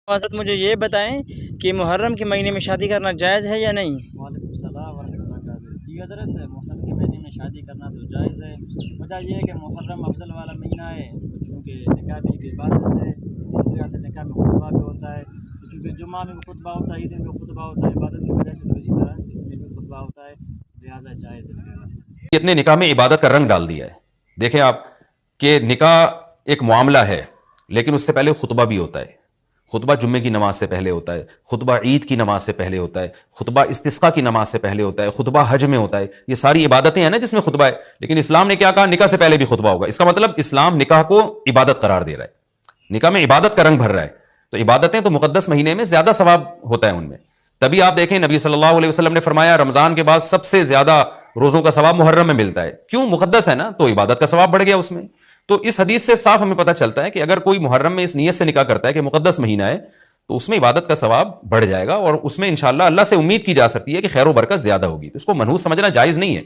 حضرت مجھے یہ بتائیں کہ محرم کے مہینے میں شادی کرنا جائز ہے یا نہیں؟ وعلیکم السلام ورحمۃ اللہ وبرکاتہ۔ جی حضرت، محرم کے مہینے میں شادی کرنا تو جائز ہے۔ وجہ یہ ہے کہ محرم افضل والا مہینہ ہے، چونکہ نکاح بھی ایک عبادت ہے، اس وجہ سے نکاح میں خطبہ بھی ہوتا ہے، چونکہ جمعہ میں بھی خطبہ ہوتا ہے، عید میں بھی خطبہ ہوتا ہے، عبادت کی وجہ سے، تو اسی طرح اس میں بھی خطبہ ہوتا ہے، لہٰذا جائز ہے۔ نے نکاح میں عبادت کا رنگ ڈال دیا ہے۔ دیکھیں آپ کہ نکاح ایک معاملہ ہے، لیکن اس سے پہلے خطبہ بھی ہوتا ہے۔ خطبہ جمعے کی نماز سے پہلے ہوتا ہے، خطبہ عید کی نماز سے پہلے ہوتا ہے، خطبہ استسقاء کی نماز سے پہلے ہوتا ہے، خطبہ حج میں ہوتا ہے۔ یہ ساری عبادتیں ہیں نا جس میں خطبہ ہے، لیکن اسلام نے کیا کہا؟ نکاح سے پہلے بھی خطبہ ہوگا۔ اس کا مطلب اسلام نکاح کو عبادت قرار دے رہا ہے، نکاح میں عبادت کا رنگ بھر رہا ہے۔ تو عبادتیں تو مقدس مہینے میں زیادہ ثواب ہوتا ہے ان میں۔ تبھی آپ دیکھیں نبی صلی اللہ علیہ وسلم نے فرمایا رمضان کے بعد سب سے زیادہ روزوں کا ثواب محرم میں ملتا ہے۔ کیوں؟ مقدس ہے نا، تو عبادت کا ثواب بڑھ گیا اس میں۔ تو اس حدیث سے صاف ہمیں پتہ چلتا ہے کہ اگر کوئی محرم میں اس نیت سے نکاح کرتا ہے کہ مقدس مہینہ ہے، تو اس میں عبادت کا ثواب بڑھ جائے گا، اور اس میں انشاءاللہ اللہ سے امید کی جا سکتی ہے کہ خیر و برکت زیادہ ہوگی۔ تو اس کو منحوس سمجھنا جائز نہیں ہے۔